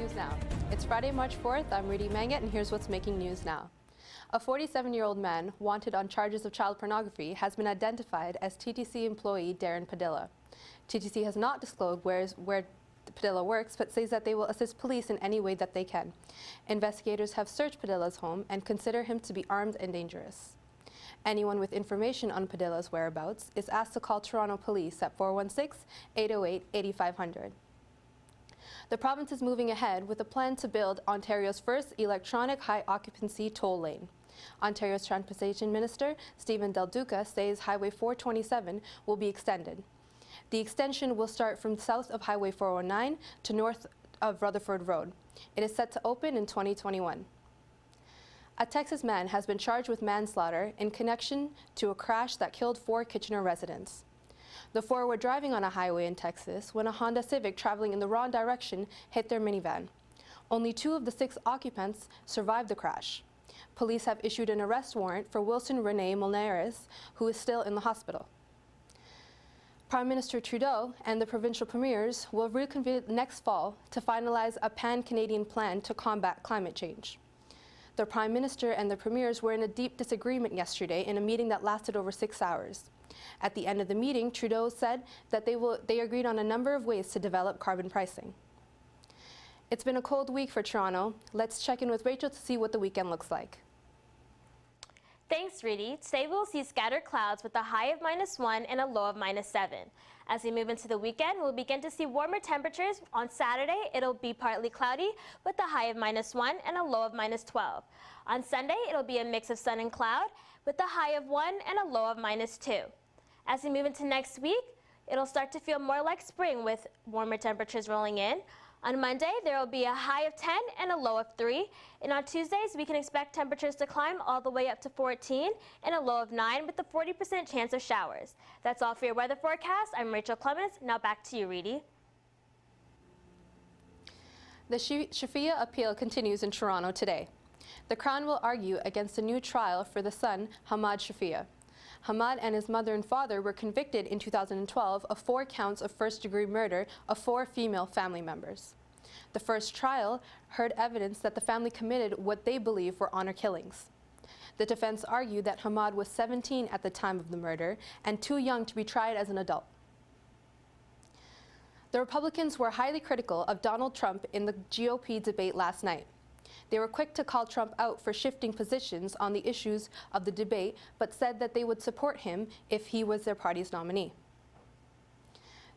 News Now. It's Friday, March 4th. I'm Rudy Mangat, and here's what's making news now. A 47-year-old man wanted on charges of child pornography has been identified as TTC employee Darren Padilla. TTC has not disclosed where Padilla works, but says that they will assist police in any way that they can. Investigators have searched Padilla's home and consider him to be armed and dangerous. Anyone with information on Padilla's whereabouts is asked to call Toronto Police at 416-808-8500. The province is moving ahead with a plan to build Ontario's first electronic high-occupancy toll lane. Ontario's Transportation Minister, Stephen Del Duca, says Highway 427 will be extended. The extension will start from south of Highway 409 to north of Rutherford Road. It is set to open in 2021. A Texas man has been charged with manslaughter in connection to a crash that killed 4 Kitchener residents. The 4 were driving on a highway in Texas when a Honda Civic traveling in the wrong direction hit their minivan. Only 2 of the 6 occupants survived the crash. Police have issued an arrest warrant for Wilson Rene Molnares, who is still in the hospital. Prime Minister Trudeau and the provincial premiers will reconvene next fall to finalize a pan-Canadian plan to combat climate change. The Prime Minister and the premiers were in a deep disagreement yesterday in a meeting that lasted over 6 hours. At the end of the meeting, Trudeau said that they agreed on a number of ways to develop carbon pricing. It's been a cold week for Toronto. Let's check in with Rachel to see what the weekend looks like. Thanks, Rudy. Today we'll see scattered clouds with a high of -1 and a low of -7. As we move into the weekend, we'll begin to see warmer temperatures. On Saturday, it'll be partly cloudy with a high of -1 and a low of -12. On Sunday, it'll be a mix of sun and cloud with a high of 1 and a low of -2. As we move into next week, it'll start to feel more like spring with warmer temperatures rolling in. On Monday, there will be a high of 10 and a low of 3. And on Tuesdays, we can expect temperatures to climb all the way up to 14 and a low of 9 with a 40% chance of showers. That's all for your weather forecast. I'm Rachel Clements. Now back to you, Reedy. The Shafia appeal continues in Toronto today. The Crown will argue against a new trial for the son, Hamad Shafia. Hamad and his mother and father were convicted in 2012 of 4 counts of first-degree murder of 4 female family members. The first trial heard evidence that the family committed what they believe were honor killings. The defense argued that Hamad was 17 at the time of the murder and too young to be tried as an adult. The Republicans were highly critical of Donald Trump in the GOP debate last night. They were quick to call Trump out for shifting positions on the issues of the debate, but said that they would support him if he was their party's nominee.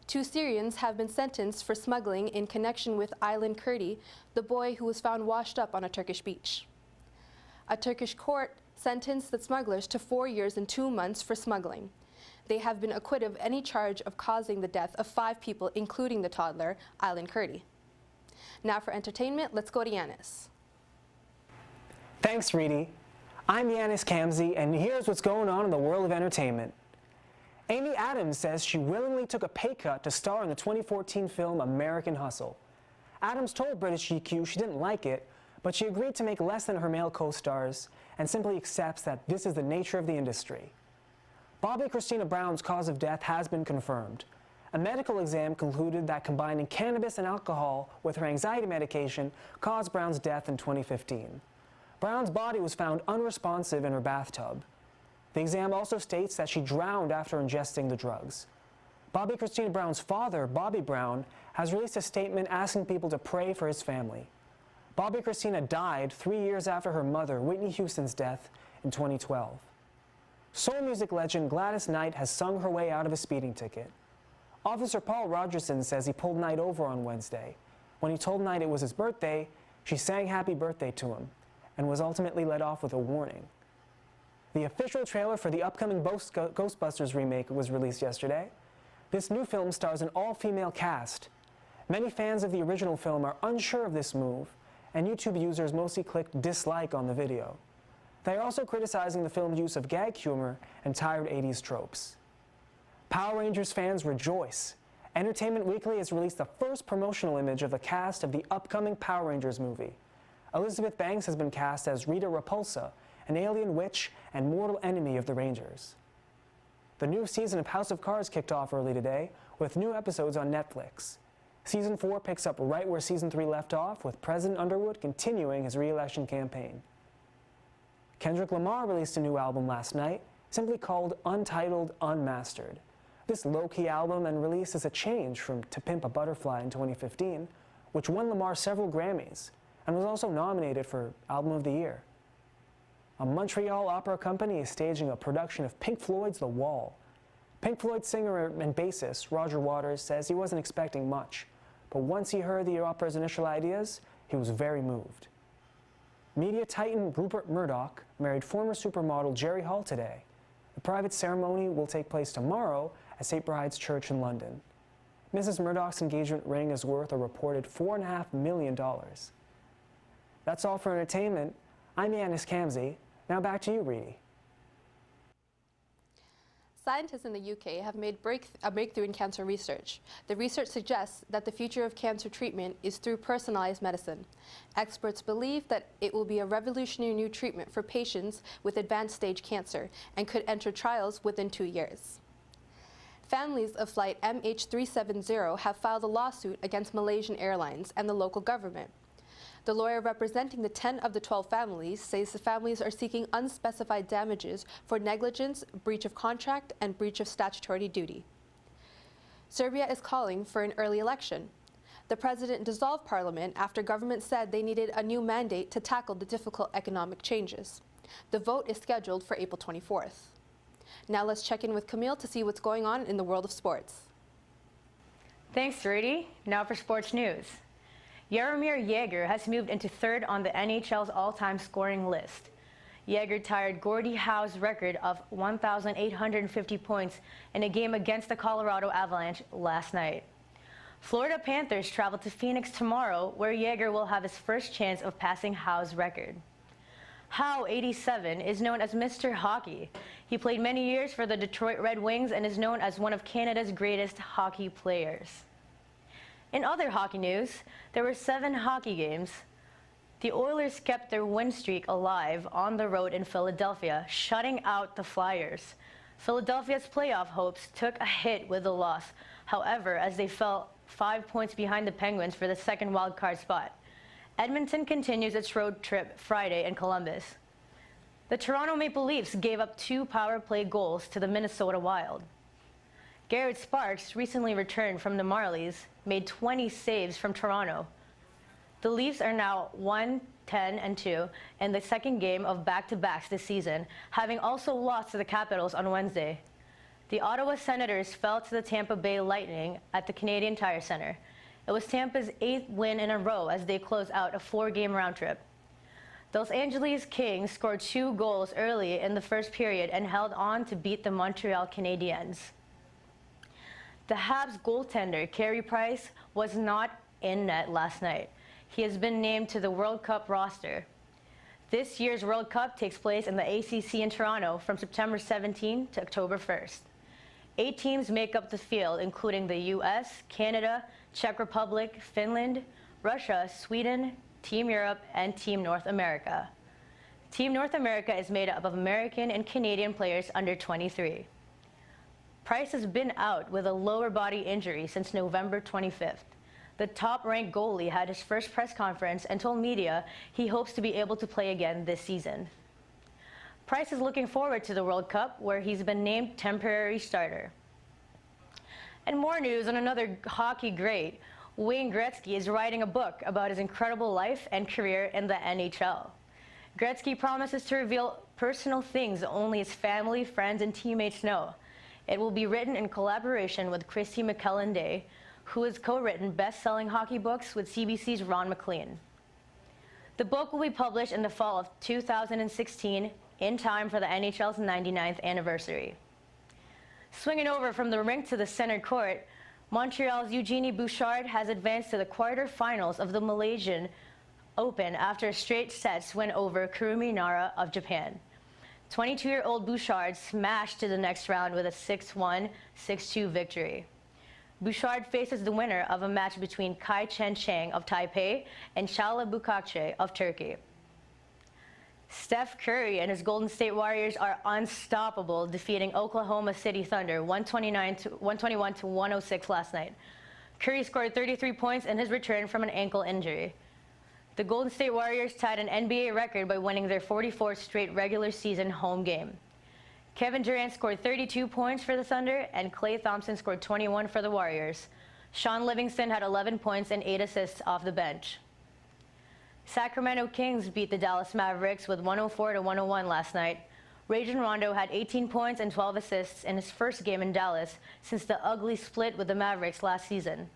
2 Syrians have been sentenced for smuggling in connection with Aylan Kurdi, the boy who was found washed up on a Turkish beach. A Turkish court sentenced the smugglers to 4 years and 2 months for smuggling. They have been acquitted of any charge of causing the death of 5 people, including the toddler, Aylan Kurdi. Now for entertainment, let's go to Yanis. Thanks, Reedy. I'm Yanis Kamzi, and here's what's going on in the world of entertainment. Amy Adams says she willingly took a pay cut to star in the 2014 film American Hustle. Adams told British GQ she didn't like it, but she agreed to make less than her male co-stars and simply accepts that this is the nature of the industry. Bobby Christina Brown's cause of death has been confirmed. A medical exam concluded that combining cannabis and alcohol with her anxiety medication caused Brown's death in 2015. Brown's body was found unresponsive in her bathtub. The exam also states that she drowned after ingesting the drugs. Bobby Christina Brown's father, Bobby Brown, has released a statement asking people to pray for his family. Bobby Christina died 3 years after her mother, Whitney Houston's death in 2012. Soul music legend Gladys Knight has sung her way out of a speeding ticket. Officer Paul Rogerson says he pulled Knight over on Wednesday. When he told Knight it was his birthday, she sang happy birthday to him and was ultimately let off with a warning. The official trailer for the upcoming Ghostbusters remake was released yesterday. This new film stars an all-female cast. Many fans of the original film are unsure of this move, and YouTube users mostly clicked dislike on the video. They are also criticizing the film's use of gag humor and tired 80s tropes. Power Rangers fans rejoice. Entertainment Weekly has released the first promotional image of the cast of the upcoming Power Rangers movie. Elizabeth Banks has been cast as Rita Repulsa, an alien witch and mortal enemy of the Rangers. The new season of House of Cards kicked off early today with new episodes on Netflix. Season 4 picks up right where Season 3 left off, with President Underwood continuing his re-election campaign. Kendrick Lamar released a new album last night, simply called Untitled Unmastered. This low-key album and release is a change from To Pimp a Butterfly in 2015, which won Lamar several Grammys and was also nominated for Album of the Year. A Montreal opera company is staging a production of Pink Floyd's The Wall. Pink Floyd singer and bassist Roger Waters says he wasn't expecting much, but once he heard the opera's initial ideas, he was very moved. Media titan Rupert Murdoch married former supermodel Jerry Hall today. The private ceremony will take place tomorrow at St. Bride's Church in London. Mrs. Murdoch's engagement ring is worth a reported $4.5 million. That's all for entertainment. I'm Yanis Kamzi. Now back to you, Reedy. Scientists in the UK have made a breakthrough in cancer research. The research suggests that the future of cancer treatment is through personalized medicine. Experts believe that it will be a revolutionary new treatment for patients with advanced stage cancer and could enter trials within 2 years. Families of flight MH370 have filed a lawsuit against Malaysian Airlines and the local government. The lawyer representing the 10 of the 12 families says the families are seeking unspecified damages for negligence, breach of contract, and breach of statutory duty. Serbia is calling for an early election. The president dissolved parliament after government said they needed a new mandate to tackle the difficult economic changes. The vote is scheduled for April 24th. Now let's check in with Camille to see what's going on in the world of sports. Thanks, Rudy. Now for sports news. Jaromir Jagr has moved into third on the NHL's all-time scoring list. Jagr tied Gordie Howe's record of 1,850 points in a game against the Colorado Avalanche last night. Florida Panthers travel to Phoenix tomorrow, where Jagr will have his first chance of passing Howe's record. Howe, 87, is known as Mr. Hockey. He played many years for the Detroit Red Wings and is known as one of Canada's greatest hockey players. In other hockey news, there were 7 hockey games. The Oilers kept their win streak alive on the road in Philadelphia, shutting out the Flyers. Philadelphia's playoff hopes took a hit with the loss, however, as they fell 5 points behind the Penguins for the second wildcard spot. Edmonton continues its road trip Friday in Columbus. The Toronto Maple Leafs gave up 2 power play goals to the Minnesota Wild. Garrett Sparks, recently returned from the Marlies, made 20 saves from Toronto. The Leafs are now 1-10-2 in the second game of back-to-backs this season, having also lost to the Capitals on Wednesday. The Ottawa Senators fell to the Tampa Bay Lightning at the Canadian Tire Center. It was Tampa's 8th win in a row as they close out a 4-game round trip. The Los Angeles Kings scored 2 goals early in the first period and held on to beat the Montreal Canadiens. The Habs goaltender, Carey Price, was not in net last night. He has been named to the World Cup roster. This year's World Cup takes place in the ACC in Toronto from September 17 to October 1st. 8 teams make up the field, including the US, Canada, Czech Republic, Finland, Russia, Sweden, Team Europe, and Team North America. Team North America is made up of American and Canadian players under 23. Price has been out with a lower body injury since November 25th. The top-ranked goalie had his first press conference and told media he hopes to be able to play again this season. Price is looking forward to the World Cup, where he's been named temporary starter. And more news on another hockey great. Wayne Gretzky is writing a book about his incredible life and career in the NHL. Gretzky promises to reveal personal things only his family, friends, and teammates know. It will be written in collaboration with Christy McKellen-Day, who has co-written best-selling hockey books with CBC's Ron MacLean. The book will be published in the fall of 2016, in time for the NHL's 99th anniversary. Swinging over from the rink to the center court, Montreal's Eugenie Bouchard has advanced to the quarterfinals of the Malaysian Open after a straight sets win over Kurumi Nara of Japan. 22-year-old Bouchard smashed to the next round with a 6-1, 6-2 victory. Bouchard faces the winner of a match between Kai Chen Chang of Taipei and Çağla Bukakçe of Turkey. Steph Curry and his Golden State Warriors are unstoppable, defeating Oklahoma City Thunder 121 to 106 last night. Curry scored 33 points in his return from an ankle injury. The Golden State Warriors tied an NBA record by winning their 44th straight regular season home game. Kevin Durant scored 32 points for the Thunder, and Klay Thompson scored 21 for the Warriors. Sean Livingston had 11 points and 8 assists off the bench. Sacramento Kings beat the Dallas Mavericks with 104-101 last night. Rajon Rondo had 18 points and 12 assists in his first game in Dallas since the ugly split with the Mavericks last season.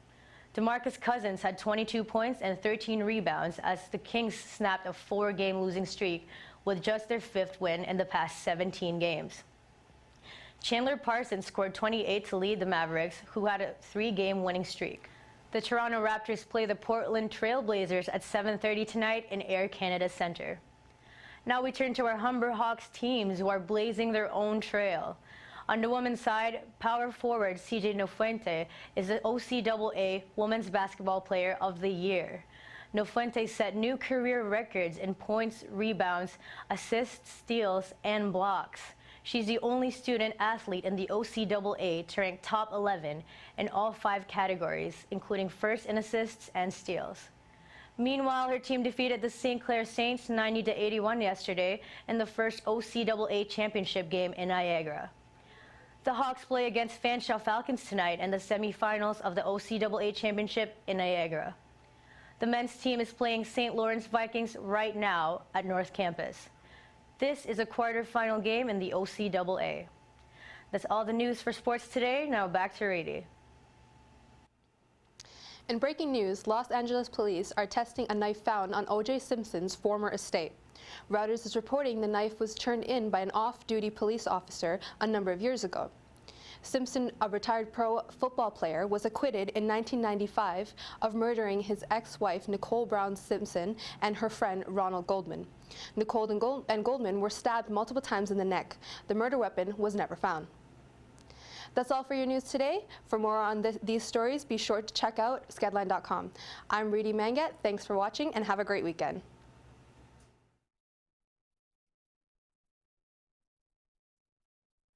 DeMarcus Cousins had 22 points and 13 rebounds as the Kings snapped a 4-game losing streak with just their 5th win in the past 17 games. Chandler Parsons scored 28 to lead the Mavericks, who had a 3-game winning streak. The Toronto Raptors play the Portland Trail Blazers at 7:30 tonight in Air Canada Centre. Now we turn to our Humber Hawks teams who are blazing their own trail. On the women's side, power forward CJ Nofuente is the OCAA Women's Basketball Player of the Year. Nofuente set new career records in points, rebounds, assists, steals, and blocks. She's the only student athlete in the OCAA to rank top 11 in all 5 categories, including first in assists and steals. Meanwhile, her team defeated the St. Clair Saints 90-81 yesterday in the first OCAA championship game in Niagara. The Hawks play against Fanshawe Falcons tonight in the semifinals of the OCAA championship in Niagara. The men's team is playing St. Lawrence Vikings right now at North Campus. This is a quarterfinal game in the OCAA. That's all the news for sports today. Now back to Rady. In breaking news, Los Angeles police are testing a knife found on O.J. Simpson's former estate. Reuters is reporting the knife was turned in by an off-duty police officer a number of years ago. Simpson, a retired pro football player, was acquitted in 1995 of murdering his ex-wife Nicole Brown Simpson and her friend Ronald Goldman. Nicole and Goldman were stabbed multiple times in the neck. The murder weapon was never found. That's all for your news today. For more on these stories, be sure to check out skedline.com. I'm Rady Mangat. Thanks for watching and have a great weekend.